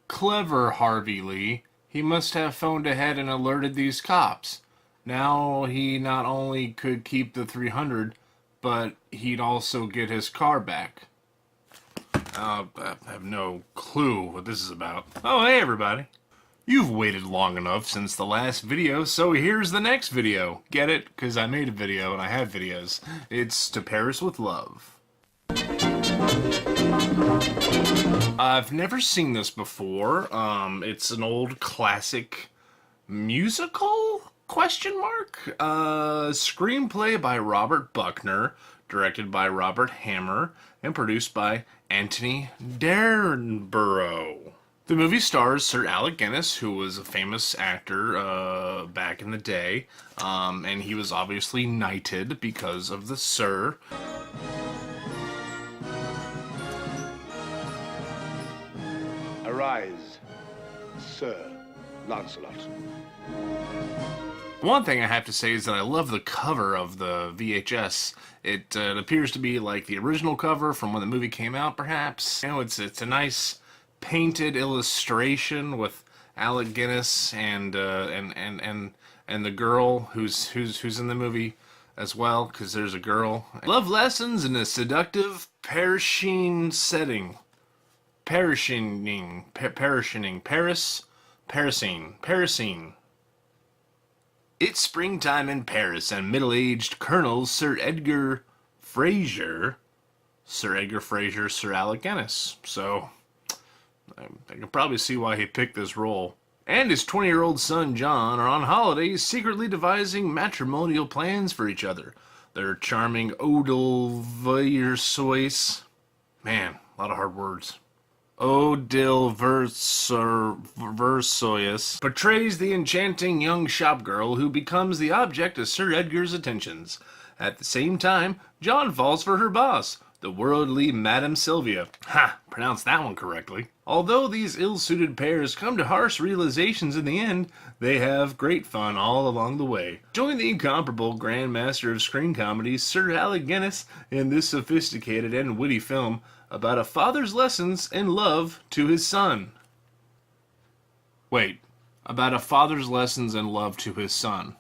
Clever Harvey Lee. He must have phoned ahead and alerted these cops. Now he not only could keep the 300, but he'd also get his car back. I have no clue what this is about. Oh, hey everybody. You've waited long enough since the last video, so here's the next video. Get it? Because I made a video and I have videos. It's To Paris with Love. I've never seen this before. It's an old classic musical? Question mark? Screenplay by Robert Buckner, directed by Robert Hammer, and produced by Anthony Darnborough. The movie stars Sir Alec Guinness, who was a famous actor back in the day, and he was obviously knighted because of the Sir. Arise, Sir Lancelot. One thing I have to say is that I love the cover of the VHS. It appears to be like the original cover from when the movie came out, perhaps. You know, it's a nice painted illustration with Alec Guinness and the girl who's in the movie as well, because there's a girl. Love lessons in a seductive Parisian setting. Parisine. It's springtime in Paris, and middle-aged Colonel Sir Edgar Fraser, Sir Alec Guinness. So, I can probably see why he picked this role. And his 20-year-old son, John, are on holidays secretly devising matrimonial plans for each other. Their charming Odile Man, a lot of hard words. Odile Versoyus portrays the enchanting young shopgirl who becomes the object of Sir Edgar's attentions. At the same time, John falls for her boss, the worldly Madame Sylvia. Ha! Pronounced that one correctly. Although these ill-suited pairs come to harsh realizations in the end, they have great fun all along the way. Join the incomparable Grandmaster of Screen Comedy, Sir Alec Guinness, in this sophisticated and witty film about a father's lessons in love to his son. Wait, about a father's lessons in love to his son.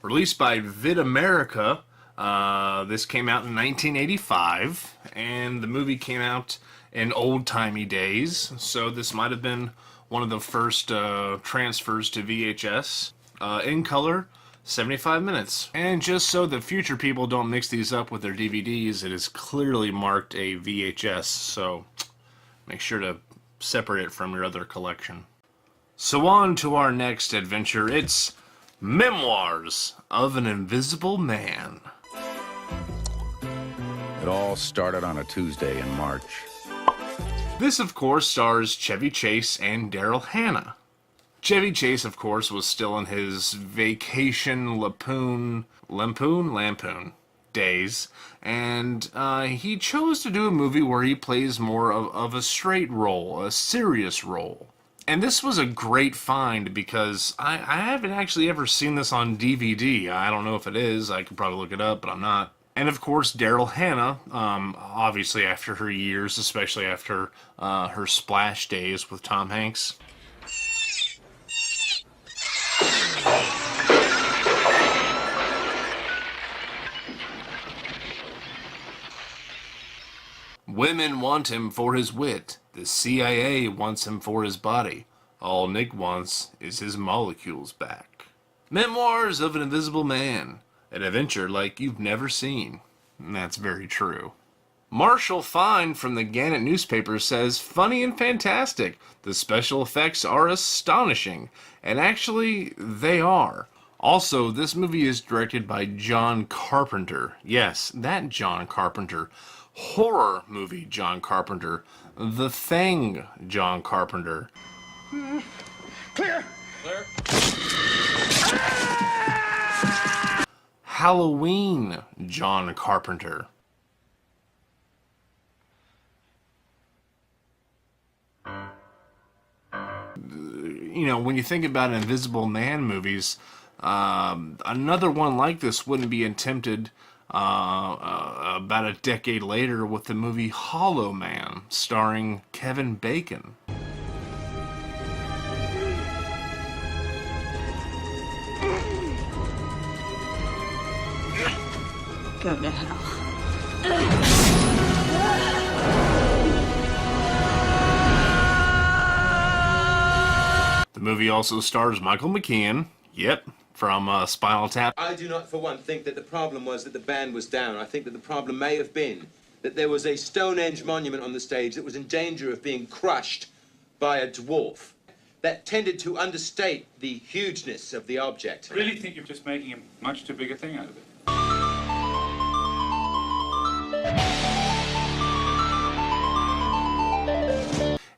Released by Vid America, this came out in 1985, and the movie came out in old-timey days, so this might have been one of the first transfers to VHS. In color, 75 minutes. And just so the future people don't mix these up with their DVDs, it is clearly marked a VHS, so make sure to separate it from your other collection. So on to our next adventure. It's Memoirs of an Invisible Man. It all started on a Tuesday in March. This, of course, stars Chevy Chase and Daryl Hannah. Chevy Chase, of course, was still in his vacation lampoon days, and he chose to do a movie where he plays more of a straight role, a serious role. And this was a great find because I haven't actually ever seen this on DVD. I don't know if it is. I could probably look it up, but I'm not. And of course, Daryl Hannah, obviously after her years, especially after her Splash days with Tom Hanks. Women want him for his wit. The CIA wants him for his body. All Nick wants is his molecules back. Memoirs of an Invisible Man. An adventure like you've never seen. And that's very true. Marshall Fine from the Gannett newspaper says, funny and fantastic. The special effects are astonishing. And actually, they are. Also, this movie is directed by John Carpenter. Yes, that John Carpenter. horror movie John Carpenter, The Thing John Carpenter, Clear! Halloween John Carpenter, when you think about Invisible Man movies, another one like this wouldn't be attempted about a decade later with the movie Hollow Man, starring Kevin Bacon. Go to hell. The movie also stars Michael McKean, from Spinal Tap. I do not, for one, think that the problem was that the band was down. I think that the problem may have been that there was a Stonehenge monument on the stage that was in danger of being crushed by a dwarf. That tended to understate the hugeness of the object. I really think you're just making a much too big a thing out of it.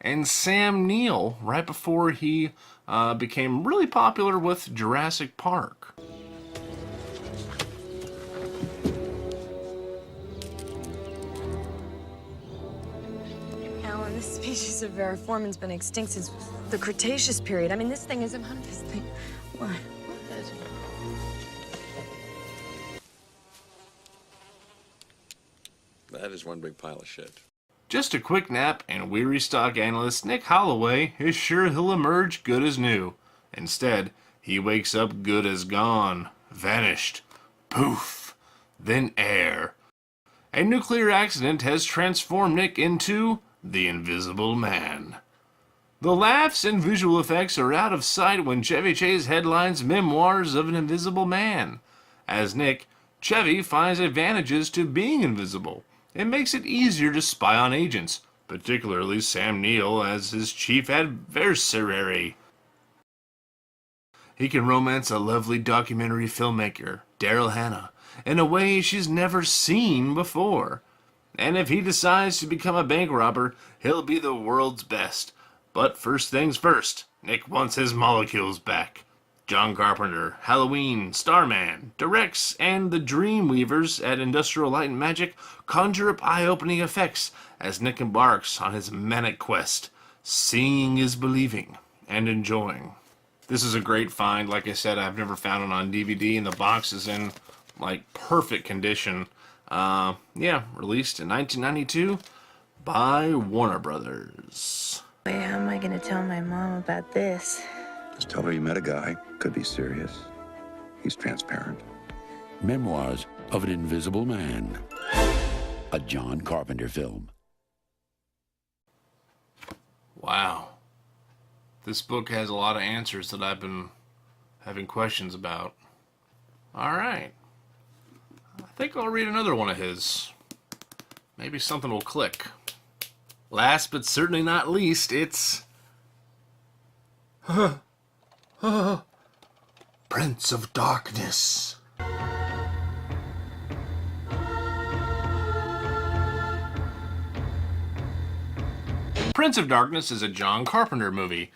And Sam Neill, right before he became really popular with Jurassic Park. Alan, this species of Variformin's been extinct since the Cretaceous period. I mean, this thing isn't one of this thing. What? That is one big pile of shit. Just a quick nap, and weary stock analyst Nick Holloway is sure he'll emerge good as new. Instead, he wakes up good as gone, vanished, poof, then air. A nuclear accident has transformed Nick into the Invisible Man. The laughs and visual effects are out of sight when Chevy Chase headlines Memoirs of an Invisible Man. As Nick, Chevy finds advantages to being invisible. It makes it easier to spy on agents, particularly Sam Neill as his chief adversary. He can romance a lovely documentary filmmaker, Daryl Hannah, in a way she's never seen before. And if he decides to become a bank robber, he'll be the world's best. But first things first, Nick wants his molecules back. John Carpenter, Halloween, Starman, directs, and the Dreamweavers at Industrial Light and Magic conjure up eye-opening effects as Nick embarks on his manic quest. Seeing is believing, and enjoying. This is a great find. Like I said, I've never found it on DVD, and the box is in, perfect condition. Released in 1992 by Warner Brothers. How am I gonna tell my mom about this? Just tell her you met a guy. Could be serious. He's transparent. Memoirs of an Invisible Man, a John Carpenter film. Wow. This book has a lot of answers that I've been having questions about. Alright. I think I'll read another one of his. Maybe something will click. Last but certainly not least, it's... Prince of Darkness. Prince of Darkness is a John Carpenter movie.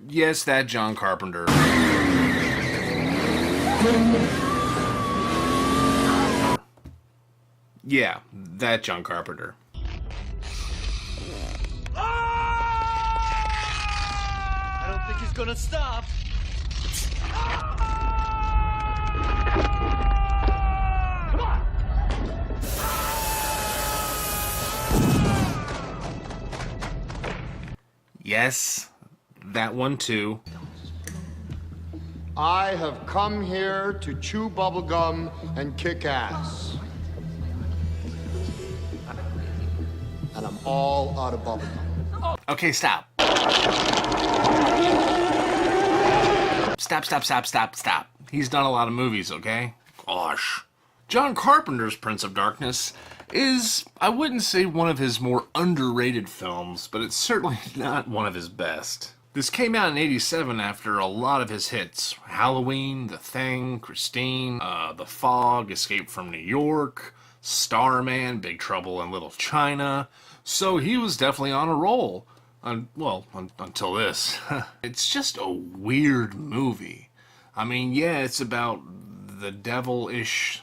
Yes, that John Carpenter. Yeah, that John Carpenter. I don't think he's gonna stop. Come on! Yes, that one too. I have come here to chew bubblegum and kick ass. And I'm all out of bubblegum. Okay, stop. Stop. He's done a lot of movies, okay? Gosh. John Carpenter's Prince of Darkness is, I wouldn't say one of his more underrated films, but it's certainly not one of his best. This came out in '87 after a lot of his hits. Halloween, The Thing, Christine, The Fog, Escape from New York, Starman, Big Trouble in Little China. So he was definitely on a roll. Until this. It's just a weird movie. I mean, yeah, it's about the devil-ish,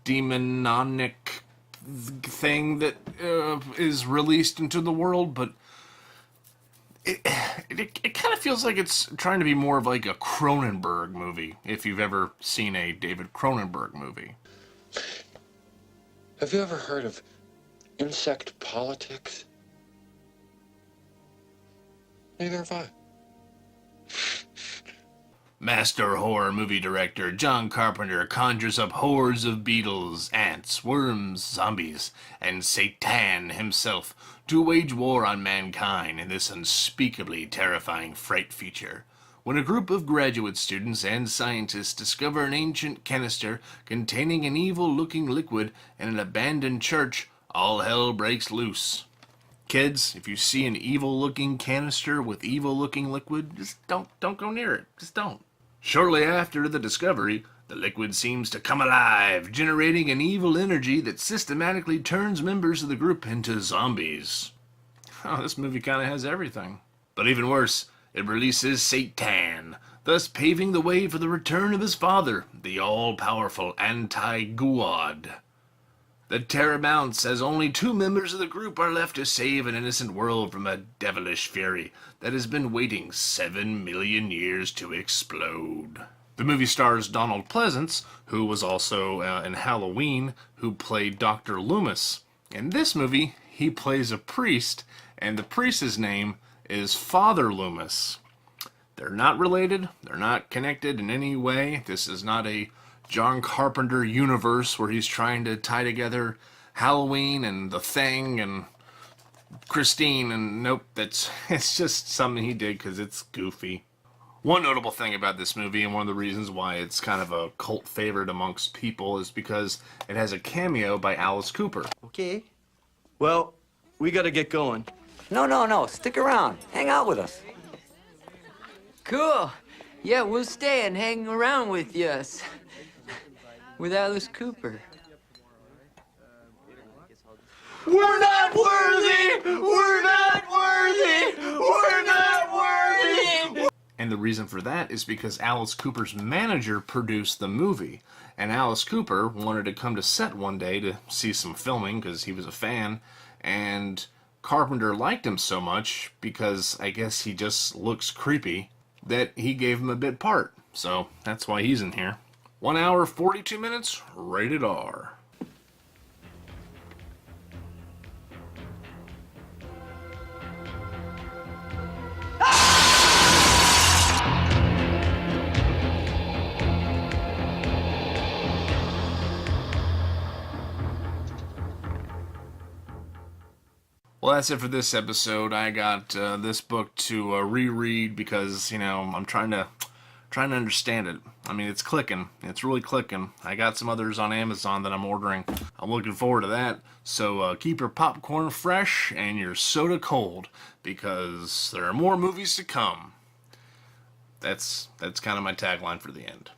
demonic thing that is released into the world, but it kind of feels like it's trying to be more of like a Cronenberg movie, if you've ever seen a David Cronenberg movie. Have you ever heard of insect politics? Neither have I. Master horror movie director John Carpenter conjures up hordes of beetles, ants, worms, zombies, and Satan himself to wage war on mankind in this unspeakably terrifying fright feature. When a group of graduate students and scientists discover an ancient canister containing an evil-looking liquid in an abandoned church, all hell breaks loose. Kids, if you see an evil-looking canister with evil-looking liquid, just don't go near it. Just don't. Shortly after the discovery, the liquid seems to come alive, generating an evil energy that systematically turns members of the group into zombies. Oh, this movie kind of has everything. But even worse, it releases Satan, thus paving the way for the return of his father, the all-powerful anti-Guad. The terror mounts as only 2 members of the group are left to save an innocent world from a devilish fury that has been waiting 7 million years to explode. The movie stars Donald Pleasance, who was also in Halloween, who played Dr. Loomis. In this movie, he plays a priest, and the priest's name is Father Loomis. They're not related, they're not connected in any way. This is not a John Carpenter universe where he's trying to tie together Halloween and The Thing and Christine, and nope, it's just something he did because it's goofy. One notable thing about this movie, and one of the reasons why it's kind of a cult favorite amongst people, is because it has a cameo by Alice Cooper. Okay. Well, we gotta get going. No. Stick around. Hang out with us. Cool. Yeah, we'll stay and hang around with us. With Alice Cooper. We're not worthy! We're not worthy! We're not worthy! And the reason for that is because Alice Cooper's manager produced the movie. And Alice Cooper wanted to come to set one day to see some filming because he was a fan. And Carpenter liked him so much, because I guess he just looks creepy, that he gave him a bit part. So that's why he's in here. 1 hour, 42 minutes, rated R. Well, that's it for this episode. I got this book to reread because, I'm trying to understand it. I mean, it's clicking. It's really clicking. I got some others on Amazon that I'm ordering. I'm looking forward to that. So keep your popcorn fresh and your soda cold, because there are more movies to come. That's kind of my tagline for the end.